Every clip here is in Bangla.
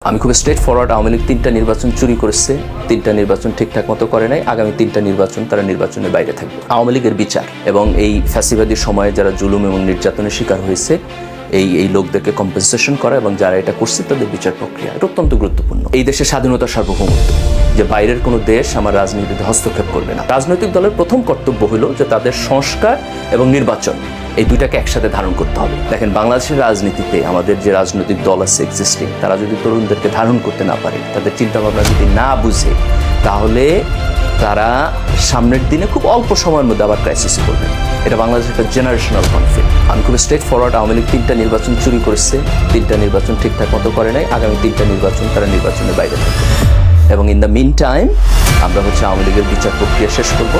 আমি খুব স্ট্রেট ফরওয়ার্ড। আওয়ামী লীগ 3টা নির্বাচন চুরি করেছে, 3টা নির্বাচন ঠিকঠাক মতো করে নাই। আগামী 3টা নির্বাচন তারা নির্বাচনের বাইরে থাকবে। আওয়ামী লীগের বিচার এবং এই ফ্যাসিবাদী সময়ে যারা জুলুম এবং নির্যাতনের শিকার হয়েছে এই লোকদেরকে কম্পেনসেশন করা এবং যারা এটা করছে তাদের বিচার প্রক্রিয়া এটা অত্যন্ত গুরুত্বপূর্ণ। এই দেশের স্বাধীনতা সার্বভৌমত্ব, যে বাইরের কোনো দেশ আমার রাজনীতিতে হস্তক্ষেপ করবে না। রাজনৈতিক দলের প্রথম কর্তব্য হলো যে তাদের সংস্কার এবং নির্বাচন এই দুইটাকে একসাথে ধারণ করতে হবে। দেখেন, বাংলাদেশের রাজনীতিতে আমাদের যে রাজনৈতিক দল আছে এক্সিস্টিং, তারা যদি তরুণদেরকে ধারণ করতে না পারে, তাদের চিন্তাভাবনা যদি না বুঝে, তাহলে তারা সামনের দিনে খুব অল্প সময়ের মধ্যে আবার ক্রাইসিসে করবে। এটা বাংলাদেশের একটা জেনারেশনাল কনফ্লিক্ট। আমি খুব স্ট্রেট ফরওয়ার্ড। আওয়ামী লীগ 3টা নির্বাচন চুরি করেছে, 3টা নির্বাচন ঠিকঠাক মতো করে নাই। আগামী 3টা নির্বাচন তারা নির্বাচনের বাইরে থাকবে এবং ইন দ্য মিন টাইম আমরা আওয়ামী লীগের বিচার প্রক্রিয়া শেষ করব।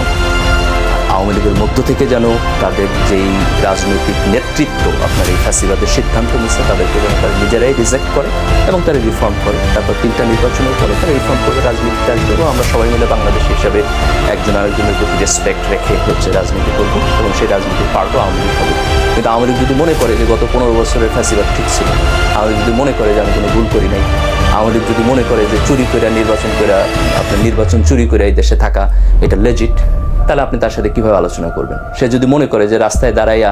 আওয়ামী লীগের মধ্য থেকে যেন তাদের যেই রাজনৈতিক নেতৃত্ব আপনার এই ফ্যাসিবাদের সিদ্ধান্ত নিচ্ছে, তাদেরকে যেন তারা নিজেরাই রিজেক্ট করে এবং তারা রিফর্ম করে। তারপর 3টা নির্বাচনের পরে তারা রিফর্ম করে রাজনীতিতে আসবে এবং আমরা সবাই মিলে বাংলাদেশ হিসাবে একজন আরেকজনের প্রতি রেসপেক্ট রেখে রাজনীতি করবো এবং সেই রাজনীতির পার্টও আওয়ামী লীগ হবে। কিন্তু আওয়ামী লীগ যদি মনে করে যে গত 15 বছরের ফ্যাসিবাদ ঠিক ছিল, আওয়ামী লীগ যদি মনে করে যে আমি কোনো ভুল করি নাই, আওয়ামী লীগ যদি মনে করে যে চুরি করে নির্বাচন চুরি করে এই দেশে থাকা এটা লেজিট, তাহলে আপনি তার সাথে কিভাবে আলোচনা করবেন? সে যদি মনে করে যে রাস্তায় দাঁড়াইয়া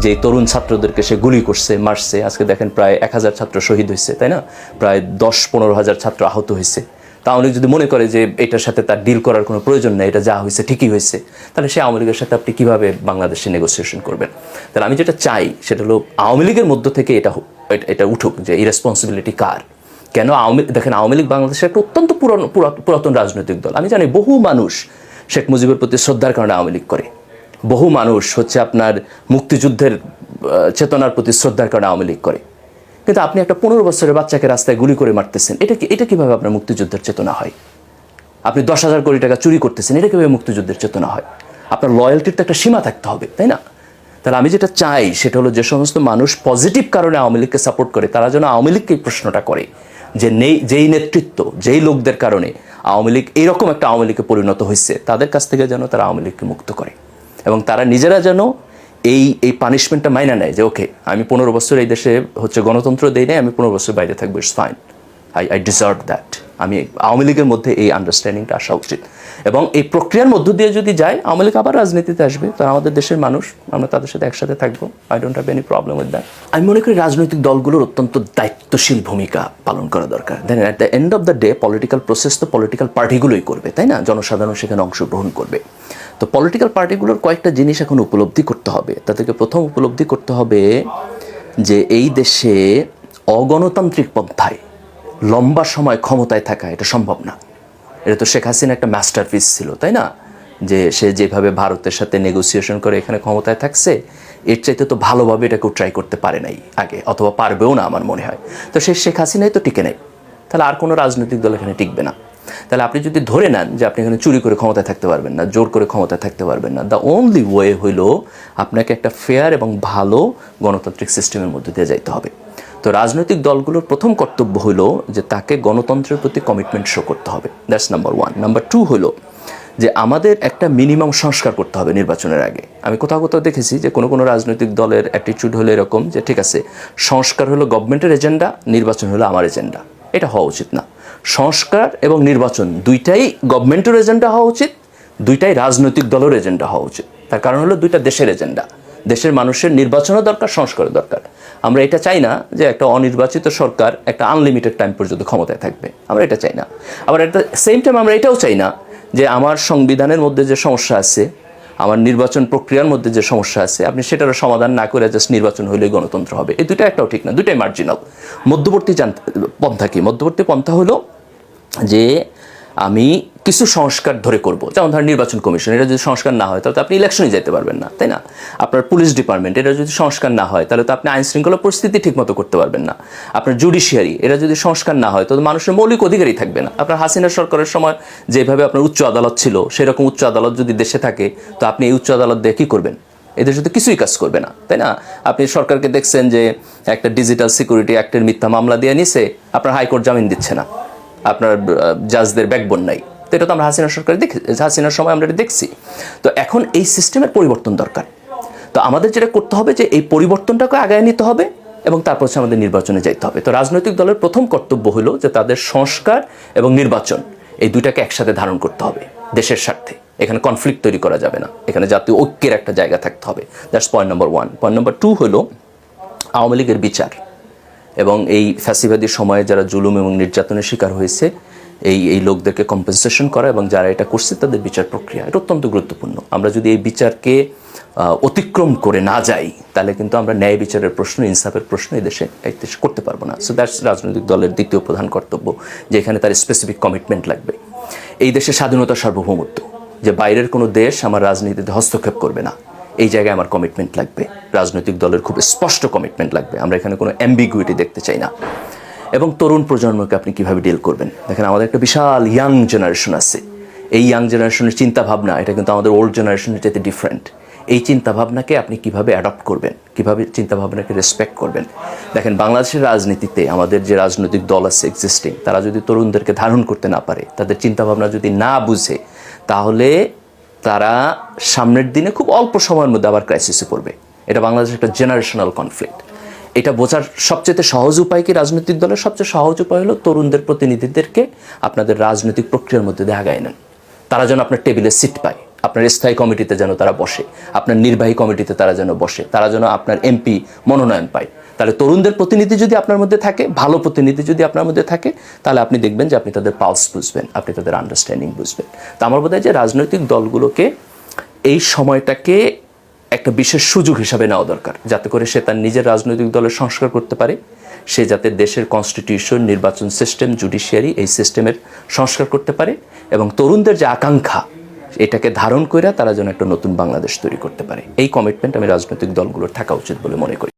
যে তরুণ ছাত্রদেরকে সে গুলি করছে, মারছে, আজকে দেখেন প্রায় 1000 ছাত্র শহীদ হয়েছে, তাই না? প্রায় 10-15 হাজার ছাত্র আহত হয়েছে। তা আওয়ামী লীগ যদি মনে করে যে এটার সাথে তার ডিল করার কোনো প্রয়োজন নেই, এটা যা হয়েছে ঠিকই হয়েছে, তাহলে সে আওয়ামী লীগের সাথে আপনি কীভাবে বাংলাদেশে নেগোসিয়েশন করবেন? তাহলে আমি যেটা চাই সেটা হলো আওয়ামী লীগের মধ্য থেকে এটা উঠুক যে এই রেসপন্সিবিলিটি কার। কেন দেখেন, আওয়ামী লীগ বাংলাদেশের একটা অত্যন্ত পুরাতন রাজনৈতিক দল। আমি জানি বহু মানুষ শেখ মুজিবের প্রতি শ্রদ্ধার কারণে আওয়ামী লীগ করে, বহু মানুষ আপনার মুক্তিযুদ্ধের চেতনার প্রতি শ্রদ্ধার কারণে আওয়ামী লীগ করে। কিন্তু আপনি একটা 15 বছরের বাচ্চাকে রাস্তায় গুলি করে মারতেছেন, এটা কিভাবে আপনার মুক্তিযুদ্ধের চেতনা হয়? আপনি 10,000 কোটি টাকা চুরি করতেছেন, এটা কিভাবে মুক্তিযুদ্ধের চেতনা হয়? আপনার লয়্যালটির তো একটা সীমা থাকতে হবে, তাই না? তাহলে আমি যেটা চাই সেটা হলো যে সমস্ত মানুষ পজিটিভ কারণে আওয়ামী লীগকে সাপোর্ট করে, তারা যেন আওয়ামী লীগকে এই প্রশ্নটা করে যে যেই নেতৃত্ব, যেই লোকদের কারণে আওয়ামী লীগ এইরকম একটা আওয়ামী লীগে পরিণত হয়েছে, তাদের কাছ থেকে যেন তারা আওয়ামী লীগকে মুক্ত করে এবং তারা নিজেরা যেন এই পানিশমেন্টটা মাইনা নেয় যে ওকে, আমি 15 বছর এই দেশে গণতন্ত্র দেই নাই, আমি 15 বছর বাইরে থাকবো, it's fine, I deserve that. আমি আওয়ামী লীগের মধ্যে এই আন্ডারস্ট্যান্ডিংটা আসা উচিত এবং এই প্রক্রিয়ার মধ্য দিয়ে যদি যায়, আওয়ামী লীগ আবার রাজনীতিতে আসবে, তারা আমাদের দেশের মানুষ, আমরা তাদের সাথে একসাথে থাকবো। I don't have any problem with that. আমি মনে করি রাজনৈতিক দলগুলোর অত্যন্ত দায়িত্বশীল ভূমিকা পালন করা দরকার। Then at the end of the day political process তো পলিটিক্যাল পার্টিগুলোই করবে, তাই না? জনসাধারণ সেখানে অংশগ্রহণ করবে। তো পলিটিক্যাল পার্টিগুলোর কয়েকটা জিনিস এখন উপলব্ধি করতে হবে। তাদেরকে প্রথম উপলব্ধি করতে হবে যে এই দেশে অগণতান্ত্রিক পন্থায় লম্বা সময় ক্ষমতায় থাকা এটা সম্ভব না। এটা তো শেখ হাসিনা একটা মাস্টারপিস ছিল, তাই না? যে সে যেভাবে ভারতের সাথে নেগোসিয়েশন করে এখানে ক্ষমতায় থাকছে, এর চাইতে তো ভালোভাবে এটাকেও ট্রাই করতে পারে নাই আগে, অথবা পারবেও না আমার মনে হয়। তো সে শেখ হাসিনাই তো টিকে নেই, তাহলে আর কোনো রাজনৈতিক দল এখানে টিকবে না। তাহলে আপনি যদি ধরে নেন যে আপনি এখানে চুরি করে ক্ষমতায় থাকতে পারবেন না, জোর করে ক্ষমতায় থাকতে পারবেন না, দ্য ওনলি ওয়ে হইল আপনাকে একটা ফেয়ার এবং ভালো গণতান্ত্রিক সিস্টেমের মধ্যে দিয়ে যাইতে হবে। তো রাজনৈতিক দলগুলোর প্রথম কর্তব্য হলো যে তাকে গণতন্ত্রের প্রতি কমিটমেন্ট শো করতে হবে। That's number 1। নাম্বার 2 হলো যে আমাদের একটা মিনিমাম সংস্কার করতে হবে নির্বাচনের আগে। আমি কোথাও দেখেছি যে কোনো রাজনৈতিক দলের অ্যাটিটিউড হলো এরকম যে ঠিক আছে, সংস্কার হলো গভর্নমেন্টের এজেন্ডা, নির্বাচন হলো আমার এজেন্ডা। এটা হওয়া উচিত না। সংস্কার এবং নির্বাচন দুইটাই গভর্নমেন্টের এজেন্ডা হওয়া উচিত, দুইটাই রাজনৈতিক দলের এজেন্ডা হওয়া উচিত। তার কারণ হলো দুইটা দেশের এজেন্ডা। দেশের মানুষের নির্বাচনও দরকার, সংস্কারও দরকার। আমরা এটা চাই না যে একটা অনির্বাচিত সরকার একটা আনলিমিটেড টাইম পর্যন্ত ক্ষমতায় থাকবে, আমরা এটা চাই না। আবার এট দ্য সেম টাইম আমরা এটাও চাই না যে আমার সংবিধানের মধ্যে যে সমস্যা আছে, আমার নির্বাচন প্রক্রিয়ার মধ্যে যে সমস্যা আছে, আপনি সেটারও সমাধান না করে জাস্ট নির্বাচন হলেই গণতন্ত্র হবে। এই দুইটা একটাও ঠিক না, দুইটাই মার্জিনাল। মধ্যবর্তী পন্থা কি? মধ্যবর্তী পন্থা হলো যে আমি কিছু সংস্কার ধরে করব, যেমন ধরেন নির্বাচন কমিশন, এটা যদি সংস্কার না হয় তাহলে তো আপনি ইলেকশনে যেতে পারবেন না, তাই না? আপনার পুলিশ ডিপার্টমেন্ট, এটা যদি সংস্কার না হয় তাহলে তো আপনি আইন শৃঙ্খলা পরিস্থিতি ঠিকমতো করতে পারবেন না। আপনার জুডিশিয়ারি, এটা যদি সংস্কার না হয় তাহলে মানুষের মৌলিক অধিকারই থাকবে না। আপনার হাসিনা সরকারের সময় যেভাবে আপনার উচ্চ আদালত ছিল, সেরকম উচ্চ আদালত যদি দেশে থাকে, তো আপনি এই উচ্চ আদালত দিয়ে কী করবেন? এদের সাথে কিছুই কাজ করবে না, তাই না? আপনি সরকারকে দেখছেন যে একটা ডিজিটাল সিকিউরিটি অ্যাক্টের মিথ্যা মামলা দিয়ে নিছে, আপনার হাইকোর্ট জামিন দিচ্ছে না, আপনার জাজদের ব্যাকবোন নাই। তো এটা তো আমরা হাসিনার সময় আমরা এটা দেখছি। তো এখন এই সিস্টেমের পরিবর্তন দরকার। তো আমাদের যেটা করতে হবে যে এই পরিবর্তনটাকে আগায় নিতে হবে এবং তারপর হচ্ছে আমাদের নির্বাচনে যাইতে হবে। তো রাজনৈতিক দলের প্রথম কর্তব্য হলো যে তাদের সংস্কার এবং নির্বাচন এই দুইটাকে একসাথে ধারণ করতে হবে দেশের স্বার্থে। এখানে কনফ্লিক্ট তৈরি করা যাবে না, এখানে জাতীয় ঐক্যের একটা জায়গা থাকতে হবে। That's point number 1। Point number 2 হলো আওয়ামী লীগের বিচার এবং এই ফ্যাসিবাদী সময়ে যারা জুলুম এবং নির্যাতনের শিকার হয়েছে এই লোকদেরকে কম্পেনসেশন করা এবং যারা এটা করছে তাদের বিচার প্রক্রিয়া, এটা অত্যন্ত গুরুত্বপূর্ণ। আমরা যদি এই বিচারকে অতিক্রম করে না যাই তাহলে কিন্তু আমরা ন্যায় বিচারের প্রশ্ন, ইনসাফের প্রশ্ন এই দেশে করতে পারবো না। সো দ্যাটস রাজনৈতিক দলের দ্বিতীয় প্রধান কর্তব্য, যে এখানে তার স্পেসিফিক কমিটমেন্ট লাগবে। এই দেশের স্বাধীনতা, সার্বভৌমত্ব, যে বাইরের কোনো দেশ আমার রাজনীতিতে হস্তক্ষেপ করবে না, এই জায়গায় আমার কমিটমেন্ট লাগবে। রাজনৈতিক দলের খুব স্পষ্ট কমিটমেন্ট লাগবে, আমরা এখানে কোনো অ্যাম্বিগুইটি দেখতে চাই না। এবং তরুণ প্রজন্মকে আপনি কীভাবে ডিল করবেন, দেখেন আমাদের একটা বিশাল ইয়াং জেনারেশন আছে। এই ইয়াং জেনারেশনের চিন্তাভাবনা এটা কিন্তু আমাদের ওল্ড জেনারেশনের চাইতে ডিফারেন্ট। এই চিন্তাভাবনাকে আপনি কিভাবে অ্যাডপ্ট করবেন, কিভাবে চিন্তাভাবনাকে রেসপেক্ট করবেন। দেখেন বাংলাদেশের রাজনীতিতে আমাদের যে রাজনৈতিক দল আছে এক্সিস্টিং, তারা যদি তরুণদেরকে ধারণ করতে না পারে, তাদের চিন্তাভাবনা যদি না বুঝে, তাহলে তারা সামনের দিনে খুব অল্প সময়ের মধ্যে আবার ক্রাইসিসে পড়বে। এটা বাংলাদেশের একটা জেনারেশনাল কনফ্লিক্ট। এটা বোঝার সবচেয়ে সহজ উপায় কি? রাজনৈতিক দলের সবচেয়ে সহজ উপায় হলো তরুণদের প্রতিনিধিদেরকে আপনাদের রাজনৈতিক প্রক্রিয়ার মধ্যে দিয়ে আগায় নেন। তারা যেন আপনার টেবিলে সিট পায়, আপনার স্থায়ী কমিটিতে যেন তারা বসে, আপনার নির্বাহী কমিটিতে তারা যেন বসে, তারা যেন আপনার এমপি মনোনয়ন পায়। তাহলে তরুণদের প্রতিনিধি যদি আপনার মধ্যে থাকে, ভালো প্রতিনিধি যদি আপনার মধ্যে থাকে, তাহলে আপনি দেখবেন যে আপনি তাদের পালস বুঝবেন, আপনি তাদের আন্ডারস্ট্যান্ডিং বুঝবেন। তো আমার বোধ হয় যে রাজনৈতিক দলগুলোকে এই সময়টাকে একটা বিশেষ সুযোগ হিসাবে নেওয়া দরকার, যাতে করে সে তার নিজের রাজনৈতিক দলের সংস্কার করতে পারে, সে যাতে দেশের কনস্টিটিউশন, নির্বাচন সিস্টেম, জুডিশিয়ারি এই সিস্টেমের সংস্কার করতে পারে এবং তরুণদের যে আকাঙ্ক্ষা এটাকে ধারণ করে তারা যেন একটা নতুন বাংলাদেশ তৈরি করতে পারে। এই কমিটমেন্ট আমি রাজনৈতিক দলগুলোর থাকা উচিত বলে মনে করি।